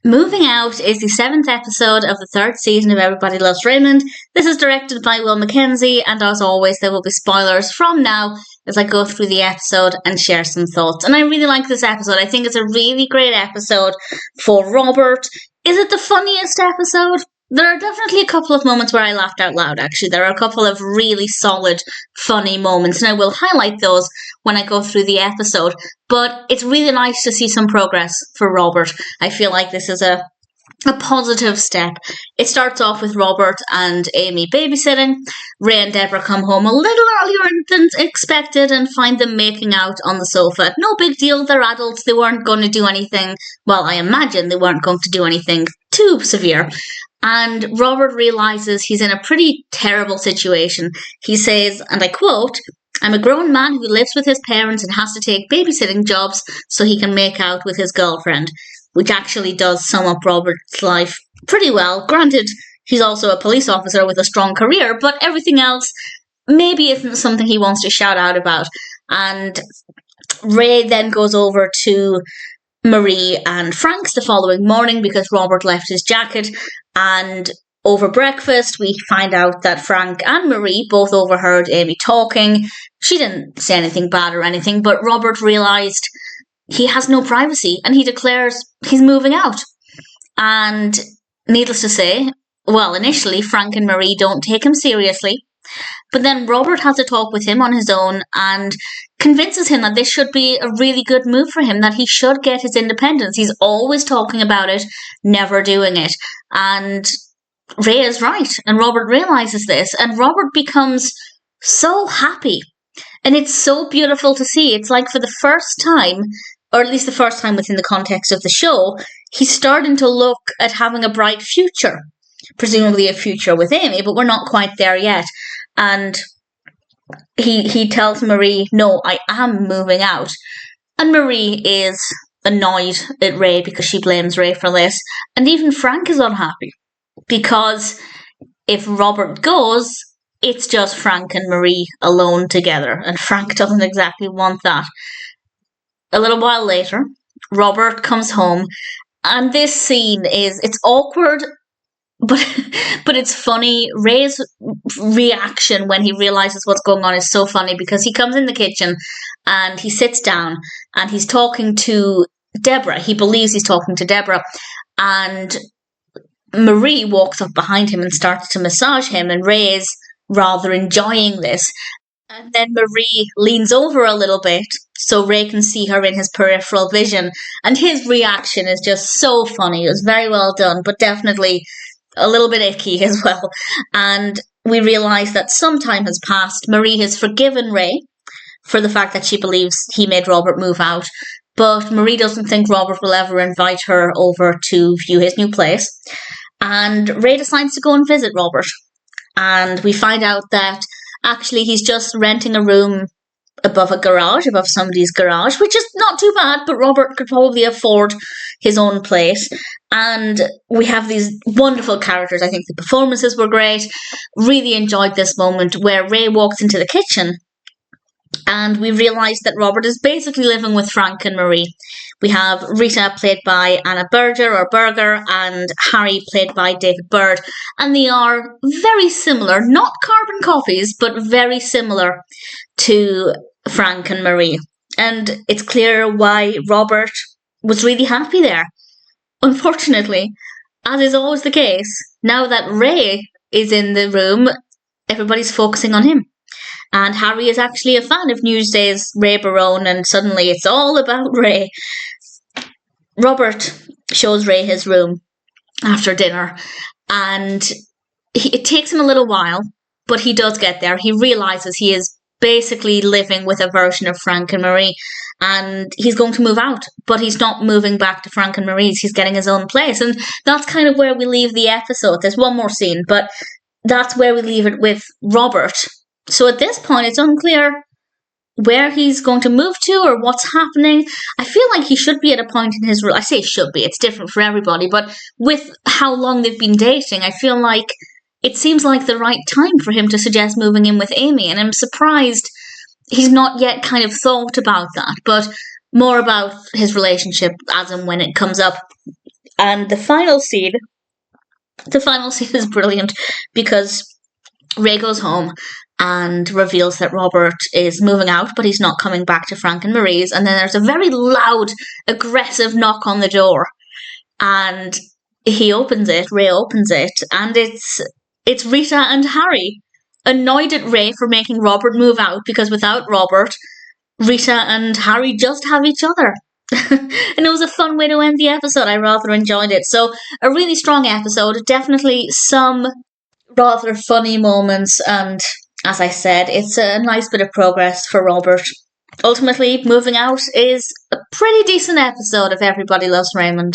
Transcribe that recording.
Moving Out is the 7th episode of the 3rd season of Everybody Loves Raymond. This is directed by Mackenzie, and as always, there will be spoilers from now as I go through the episode and share some thoughts. And I really like this episode. I think it's a really great episode for Robert. Is it the funniest episode? There are definitely a couple of moments where I laughed out loud, actually. There are a couple of really solid, funny moments, and I will highlight those when I go through the episode. But it's really nice to see some progress for Robert. I feel like this is a positive step. It starts off with Robert and Amy babysitting. Ray and Debra come home a little earlier than expected and find them making out on the sofa. No big deal, they're adults, they weren't going to do anything, well, I imagine they weren't going to do anything too severe. And Robert realises he's in a pretty terrible situation. He says, and I quote, "I'm a grown man who lives with his parents and has to take babysitting jobs so he can make out with his girlfriend," which actually does sum up Robert's life pretty well. Granted, he's also a police officer with a strong career, but everything else maybe isn't something he wants to shout out about. And Ray then goes over to Marie and Frank's the following morning because Robert left his jacket, and over breakfast we find out that Frank and Marie both overheard Amy talking. She didn't say anything bad or anything, but Robert realised he has no privacy and he declares he's moving out. And needless to say, well, initially Frank and Marie don't take him seriously, but then Robert has a talk with him on his own and convinces him that this should be a really good move for him, that he should get his independence. He's always talking about it, never doing it. And Ray is right, and Robert realises this, and Robert becomes so happy. And it's so beautiful to see. It's like for the first time, or at least the first time within the context of the show, he's starting to look at having a bright future. Presumably a future with Amy, but we're not quite there yet. And he tells Marie, "No, I am moving out." And Marie is annoyed at Ray because she blames Ray for this. And even Frank is unhappy because if Robert goes, it's just Frank and Marie alone together. And Frank doesn't exactly want that. A little while later, Robert comes home, and this scene it's awkward, but it's funny. Ray's reaction when he realises what's going on is so funny because he comes in the kitchen and he sits down and he's talking to Debra. He believes he's talking to Debra, and Marie walks up behind him and starts to massage him, and Ray's rather enjoying this. And then Marie leans over a little bit so Ray can see her in his peripheral vision, and his reaction is just so funny. It was very well done, but definitely a little bit icky as well. And we realise that some time has passed. Marie has forgiven Ray for the fact that she believes he made Robert move out, but Marie doesn't think Robert will ever invite her over to view his new place. And Ray decides to go and visit Robert. And we find out that actually he's just renting a room above somebody's garage, which is not too bad, but Robert could probably afford his own place. And we have these wonderful characters. I think the performances were great. Really enjoyed this moment where Ray walks into the kitchen and we realise that Robert is basically living with Frank and Marie. We have Rita, played by Anna Berger, and Harry, played by David Byrd. And they are very similar, not carbon copies, but very similar to Frank and Marie. And it's clear why Robert was really happy there. Unfortunately, as is always the case, now that Ray is in the room, everybody's focusing on him. And Harry is actually a fan of Newsday's Ray Barone, and suddenly it's all about Ray. Robert shows Ray his room after dinner, and it takes him a little while, but he does get there. He realises he is basically living with a version of Frank and Marie, and he's going to move out, but he's not moving back to Frank and Marie's. He's getting his own place, and that's kind of where we leave the episode. There's one more scene, but that's where we leave it with Robert. So at this point, it's unclear where he's going to move to or what's happening. I feel like he should be at a point in his... I say should be, it's different for everybody, but with how long they've been dating, I feel like it seems like the right time for him to suggest moving in with Amy, and I'm surprised he's not yet kind of thought about that, but more about his relationship as and when it comes up. And the final scene is brilliant because Ray goes home and reveals that Robert is moving out, but he's not coming back to Frank and Marie's. And then there's a very loud, aggressive knock on the door. And Ray opens it, and it's Rita and Harry, annoyed at Ray for making Robert move out, because without Robert, Rita and Harry just have each other. And it was a fun way to end the episode. I rather enjoyed it. So, a really strong episode. Definitely some rather funny moments, and as I said, it's a nice bit of progress for Robert. Ultimately, moving out is a pretty decent episode of Everybody Loves Raymond.